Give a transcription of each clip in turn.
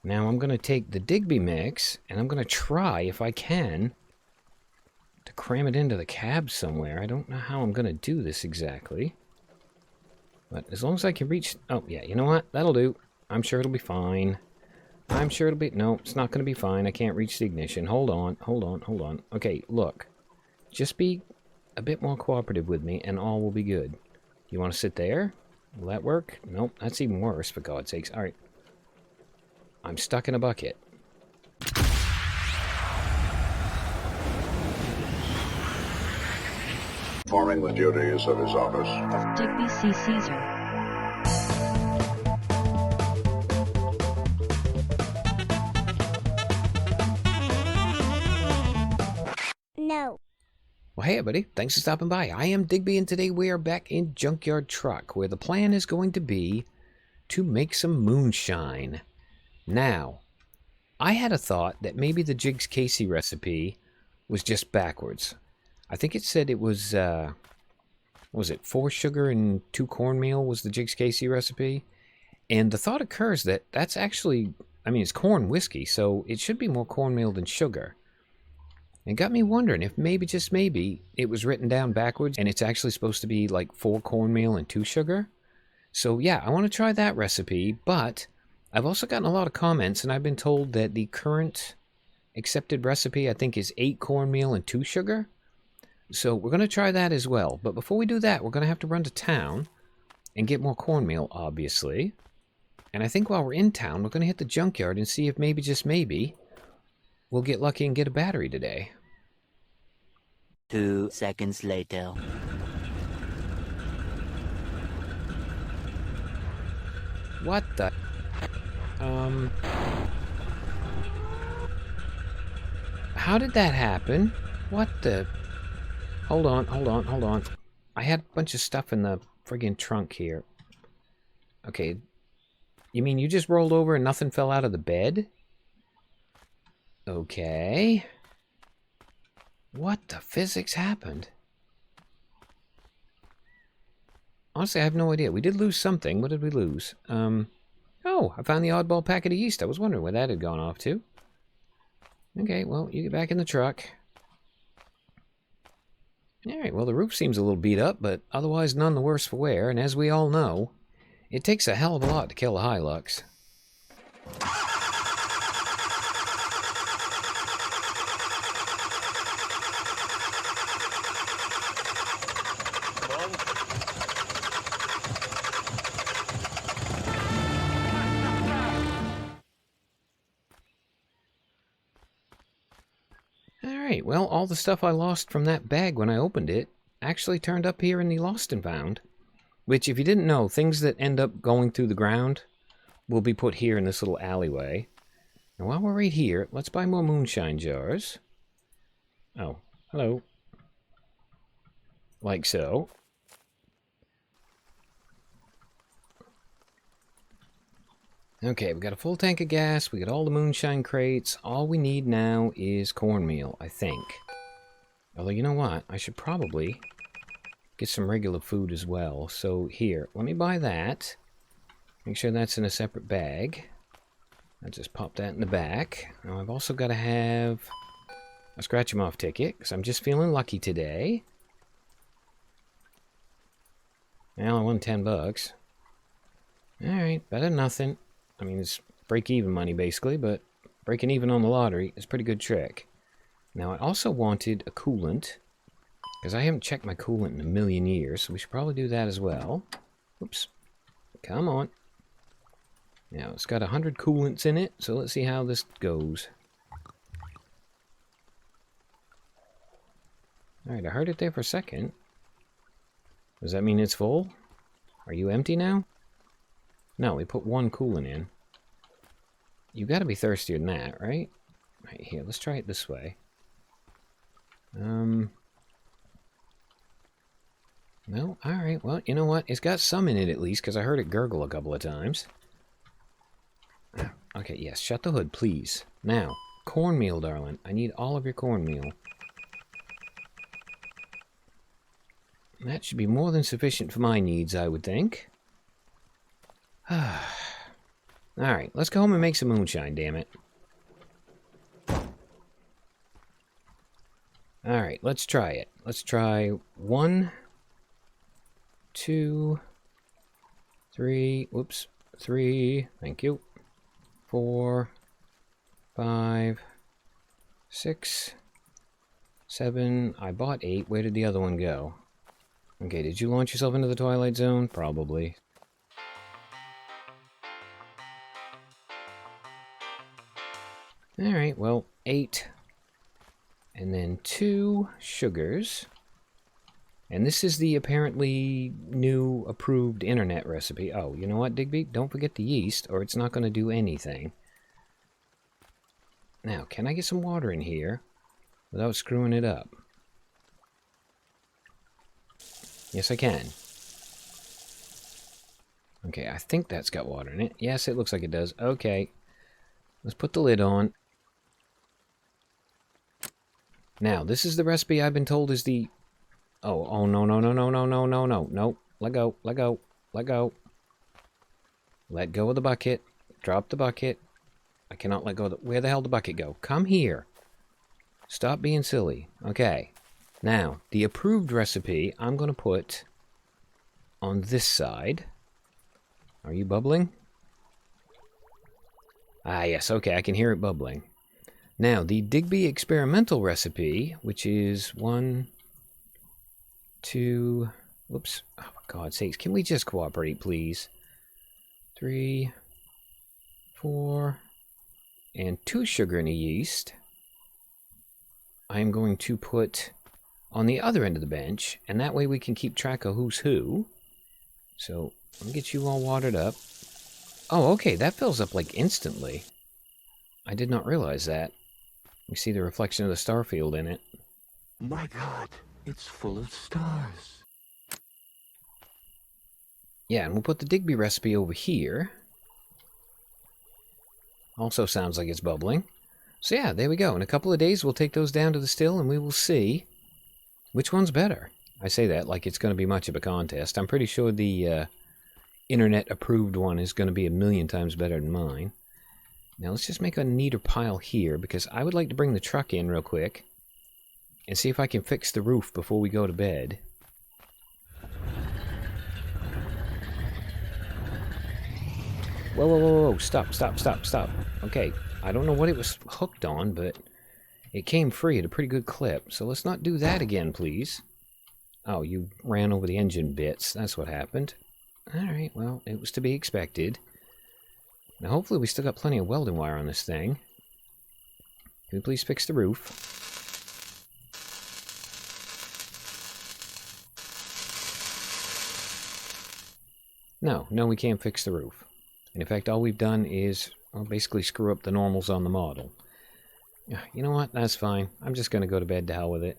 Now I'm going to take the Digby mix, and I'm going to try, if I can, to cram it into the cab somewhere. I don't know how I'm going to do this exactly. But as long as I can reach... Oh, yeah, you know what? That'll do. I'm sure it'll be fine. I'm sure it'll be... No, it's not going to be fine. I can't reach the ignition. Hold on, hold on, hold on. Okay, look. Just be a bit more cooperative with me, and all will be good. You want to sit there? Will that work? Nope, that's even worse, for God's sakes. All right. I'm stuck in a bucket. Performing the duties of his office. Digby C. Caesar. No. Well, hey everybody, thanks for stopping by. I am Digby, and today we are back in Junkyard Truck, where the plan is going to be to make some moonshine. Now, I had a thought that maybe the Jigs Casey recipe was just backwards. I think it said it was, what was it, 4 sugar and 2 cornmeal was the Jigs Casey recipe? And the thought occurs that that's actually, I mean, it's corn whiskey, so it should be more cornmeal than sugar. It got me wondering if maybe, just maybe, it was written down backwards and it's actually supposed to be like 4 cornmeal and 2 sugar. So yeah, I want to try that recipe, but I've also gotten a lot of comments, and I've been told that the current accepted recipe, I think, is 8 cornmeal and 2 sugar. So we're going to try that as well. But before we do that, we're going to have to run to town and get more cornmeal, obviously. And I think while we're in town, we're going to hit the junkyard and see if maybe, just maybe, we'll get lucky and get a battery today. 2 seconds later. What the... How did that happen? What the... Hold on, hold on, hold on. I had a bunch of stuff in the friggin' trunk here. Okay. You mean you just rolled over and nothing fell out of the bed? Okay. What the physics happened? Honestly, I have no idea. We did lose something. What did we lose? Oh, I found the oddball packet of yeast. I was wondering where that had gone off to. Okay, well, you get back in the truck. Alright, well, the roof seems a little beat up, but otherwise none the worse for wear, and as we all know, it takes a hell of a lot to kill a Hilux. Alright, well, all the stuff I lost from that bag when I opened it actually turned up here in the Lost and Found. Which, if you didn't know, things that end up going through the ground will be put here in this little alleyway. Now, while we're right here, let's buy more moonshine jars. Oh, hello. Like so. Okay, we got a full tank of gas, we got all the moonshine crates. All we need now is cornmeal, I think. Although, you know what? I should probably get some regular food as well. So, here, let me buy that. Make sure that's in a separate bag. I'll just pop that in the back. Now, I've also got to have a scratch-em-off ticket, because I'm just feeling lucky today. Well, I won 10 bucks. Alright, better than nothing. I mean, it's break-even money, basically, but breaking even on the lottery is a pretty good trick. Now, I also wanted a coolant, because I haven't checked my coolant in a million years, so we should probably do that as well. Oops. Come on. Now, it's got 100 coolants in it, so let's see how this goes. Alright, I heard it there for a second. Does that mean it's full? Are you empty now? No, we put 1 coolant in. You gotta be thirstier than that, right? Right, here, let's try it this way. No, alright, well, you know what? It's got some in it at least, because I heard it gurgle a couple of times. Okay, yes, shut the hood, please. Now, cornmeal, darling. I need all of your cornmeal. That should be more than sufficient for my needs, I would think. Alright, let's go home and make some moonshine, damn it. Alright, let's try it. Let's try 1, 2, 3, whoops, 3, thank you, 4, 5, 6, 7, I bought 8, where did the other one go? Okay, did you launch yourself into the Twilight Zone? Probably. Alright, well, 8, and then 2 sugars. And this is the apparently new approved internet recipe. Oh, you know what, Digby? Don't forget the yeast, or it's not going to do anything. Now, can I get some water in here without screwing it up? Yes, I can. Okay, I think that's got water in it. Yes, it looks like it does. Okay. Let's put the lid on. Now, this is the recipe I've been told is the... Oh, no, no, no, no, no, no, no, no, no. Let go, let go, let go. Let go of the bucket. Drop the bucket. I cannot let go of the... Where the hell did the bucket go? Come here. Stop being silly. Okay. Now, the approved recipe I'm going to put on this side. Are you bubbling? Ah, yes, okay, I can hear it bubbling. Now, the Digby experimental recipe, which is 1, 2, whoops, oh for God's sakes, can we just cooperate, please? 3, 4, and 2 sugar and a yeast. I'm going to put on the other end of the bench, and that way we can keep track of who's who. So, let me get you all watered up. Oh, okay, that fills up like instantly. I did not realize that. You see the reflection of the star field in it. My God, it's full of stars. Yeah, and we'll put the Digby recipe over here. Also sounds like it's bubbling. So yeah, there we go. In a couple of days, we'll take those down to the still, and we will see which one's better. I say that like it's going to be much of a contest. I'm pretty sure the internet-approved one is going to be 1,000,000 times better than mine. Now let's just make a neater pile here, because I would like to bring the truck in real quick and see if I can fix the roof before we go to bed. Whoa, whoa, whoa, whoa, stop, stop, stop, stop. Okay, I don't know what it was hooked on, but it came free at a pretty good clip, so let's not do that again, please. Oh, you ran over the engine bits, that's what happened. Alright, well, it was to be expected. Now, hopefully we still got plenty of welding wire on this thing. Can we please fix the roof? No, we can't fix the roof. And in fact, all we've done is, well, basically screw up the normals on the model. You know what? That's fine. I'm just going to go to bed to hell with it.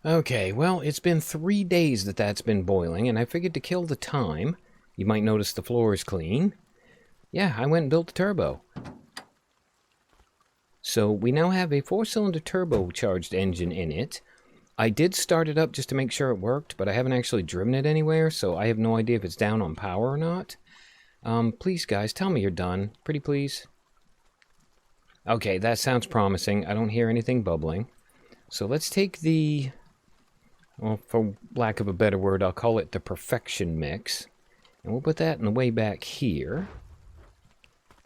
Okay, well, it's been 3 days that that's been boiling, and I figured to kill the time, you might notice the floor is clean. Yeah, I went and built the turbo. So we now have a 4-cylinder turbocharged engine in it. I did start it up just to make sure it worked, but I haven't actually driven it anywhere, so I have no idea if it's down on power or not. Please, guys, tell me you're done. Pretty please. Okay, that sounds promising. I don't hear anything bubbling. So let's take the, well, for lack of a better word, I'll call it the perfection mix. And we'll put that in the way back here.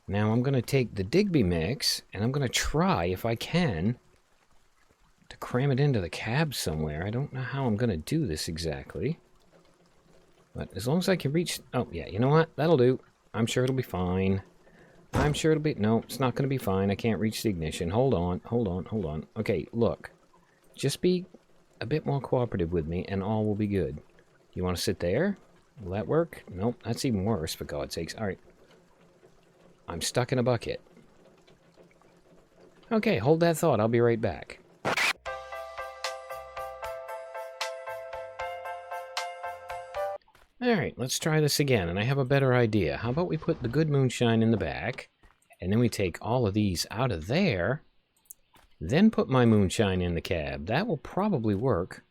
Now I'm going to take the Digby mix, and I'm going to try, if I can, to cram it into the cab somewhere. I don't know how I'm going to do this exactly. But as long as I can reach... Oh, yeah, you know what? That'll do. I'm sure it'll be fine. I'm sure it'll be... No, it's not going to be fine. I can't reach the ignition. Hold on, hold on, hold on. Okay, look. Just be a bit more cooperative with me, and all will be good. You want to sit there? Will that work? Nope, that's even worse, for God's sakes. All right. I'm stuck in a bucket. Okay, hold that thought. I'll be right back. Alright, let's try this again, and I have a better idea. How about we put the good moonshine in the back, and then we take all of these out of there, then put my moonshine in the cab. That will probably work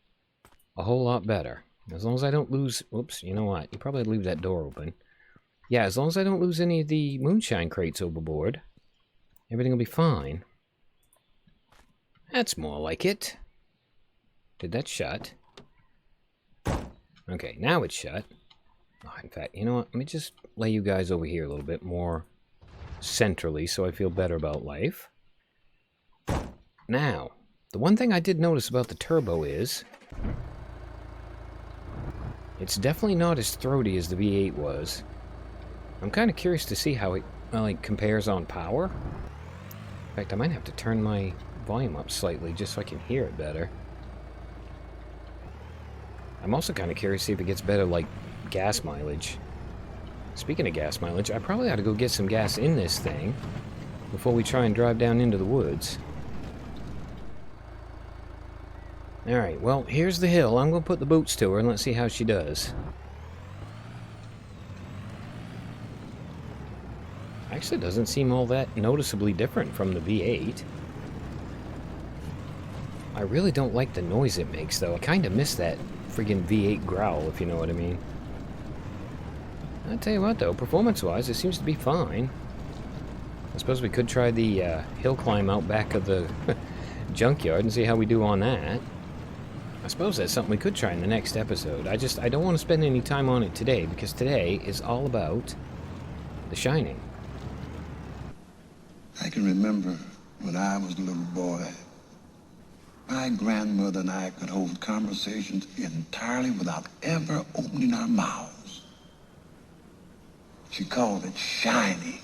a whole lot better. As long as I don't lose... Whoops, you know what? You probably leave that door open. Yeah, as long as I don't lose any of the moonshine crates overboard, everything will be fine. That's more like it. Did that shut? Okay, now it's shut. Oh, in fact, you know what? Let me just lay you guys over here a little bit more centrally so I feel better about life. Now, the one thing I did notice about the turbo is it's definitely not as throaty as the V8 was. I'm kind of curious to see how it, well, it compares on power. In fact, I might have to turn my volume up slightly just so I can hear it better. I'm also kind of curious to see if it gets better, like, gas mileage. Speaking of gas mileage, I probably ought to go get some gas in this thing before we try and drive down into the woods. Alright, well, here's the hill. I'm going to put the boots to her and let's see how she does. Actually, it doesn't seem all that noticeably different from the V8. I really don't like the noise it makes, though. I kind of miss that friggin' V8 growl, if you know what I mean. I'll tell you what, though, performance-wise, it seems to be fine. I suppose we could try the hill climb out back of the junkyard and see how we do on that. I suppose that's something we could try in the next episode. I don't want to spend any time on it today, because today is all about The Shining. I can remember when I was a little boy, my grandmother and I could hold conversations entirely without ever opening our mouths. She called it shining.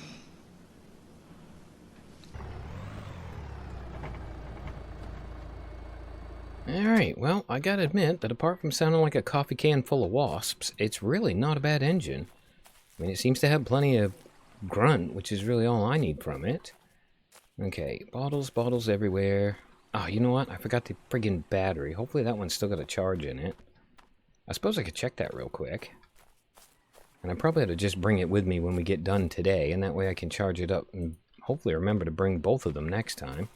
Alright, well, I gotta admit that apart from sounding like a coffee can full of wasps, it's really not a bad engine. I mean, it seems to have plenty of grunt, which is really all I need from it. Okay, bottles everywhere. Oh, you know what? I forgot the friggin' battery. Hopefully that one's still got a charge in it. I suppose I could check that real quick. And I probably ought to just bring it with me when we get done today, and that way I can charge it up and hopefully remember to bring both of them next time.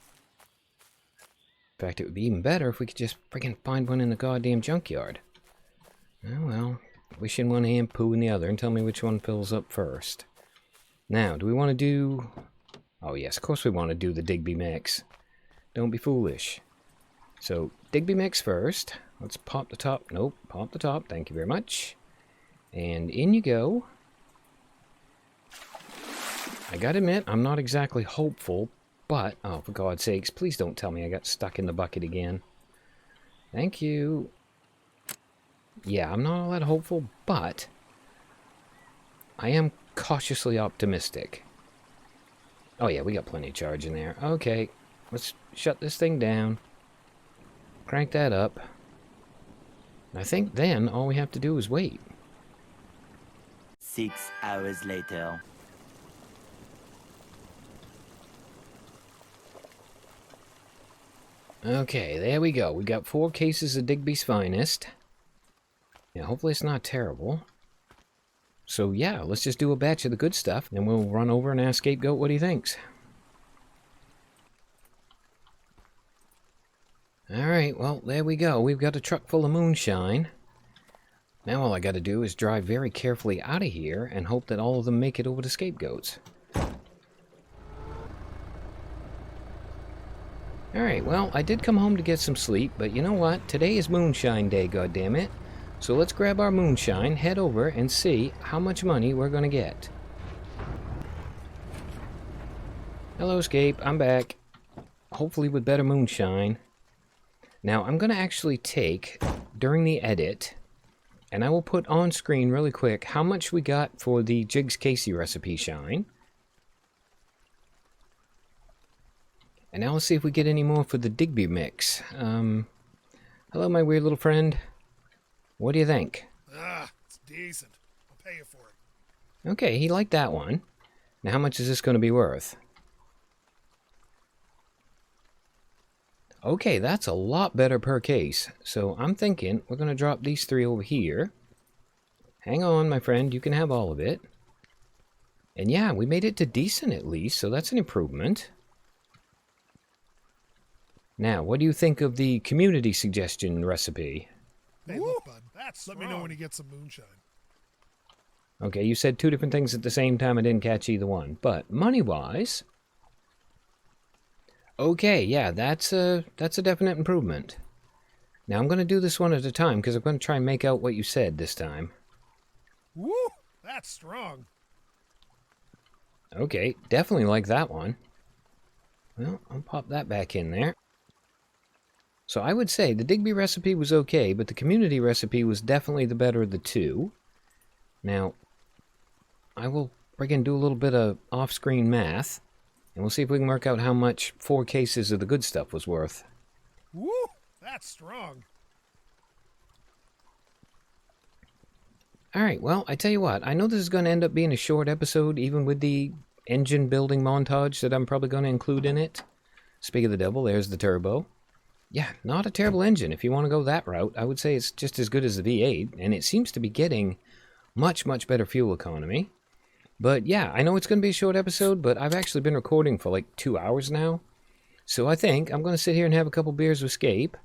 In fact, it would be even better if we could just friggin' find one in the goddamn junkyard. Oh well, wish in one hand, poo in the other, and tell me which one fills up first. Now, do we want to do... Oh yes, of course we want to do the Digby mix. Don't be foolish. So, Digby mix first. Let's pop the top. Nope, pop the top. Thank you very much. And in you go. I gotta admit, I'm not exactly hopeful, but... Oh, for God's sakes, please don't tell me I got stuck in the bucket again. Thank you. Yeah, I'm not all that hopeful, but... I am cautiously optimistic. Oh yeah, we got plenty of charge in there. Okay, let's shut this thing down. Crank that up. I think then all we have to do is wait. 6 hours later. Okay, there we go. We got 4 cases of Digby's finest. Yeah, hopefully it's not terrible. So yeah, let's just do a batch of the good stuff, and we'll run over and ask Scapegoat what he thinks. Alright, well, there we go. We've got a truck full of moonshine. Now all I gotta do is drive very carefully out of here and hope that all of them make it over to Scapegoats. Alright, well, I did come home to get some sleep, but you know what? Today is moonshine day, goddammit. So let's grab our moonshine, head over, and see how much money we're gonna get. Hello, Scape. I'm back. Hopefully with better moonshine. Now, I'm gonna actually take, during the edit, and I will put on screen really quick how much we got for the Jigs Casey recipe shine. And now let's see if we get any more for the Digby mix. Hello, my weird little friend. What do you think? It's decent. I'll pay you for it. Okay, he liked that one. Now, how much is this going to be worth? Okay, that's a lot better per case. So I'm thinking we're going to drop these 3 over here. Hang on, my friend. You can have all of it. And yeah, we made it to decent at least, so that's an improvement. Now, what do you think of the community suggestion recipe? Hey, look, bud. Let me know when you get some moonshine. Okay, you said 2 different things at the same time. I didn't catch either one. But money-wise... Okay, yeah, that's a definite improvement. Now, I'm going to do this one at a time, because I'm going to try and make out what you said this time. Woo! That's strong. Okay, definitely like that one. Well, I'll pop that back in there. So I would say the Digby recipe was okay, but the community recipe was definitely the better of the 2. Now, I will again do a little bit of off-screen math, and we'll see if we can work out how much 4 cases of the good stuff was worth. Woo! That's strong. Alright, well, I tell you what, I know this is going to end up being a short episode, even with the engine building montage that I'm probably going to include in it. Speak of the devil, there's the turbo. Yeah, not a terrible engine. If you want to go that route, I would say it's just as good as the V8, and it seems to be getting much, much better fuel economy. But yeah, I know it's going to be a short episode, but I've actually been recording for like 2 hours now. So I think I'm going to sit here and have a couple beers with Scape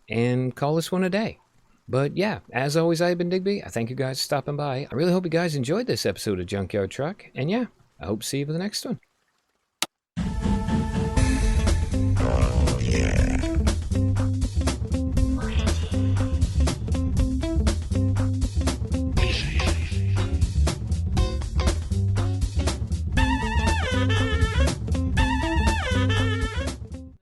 and call this one a day. But yeah, as always, I've been Digby. I thank you guys for stopping by. I really hope you guys enjoyed this episode of Junkyard Truck. And yeah, I hope to see you for the next one. Yeah.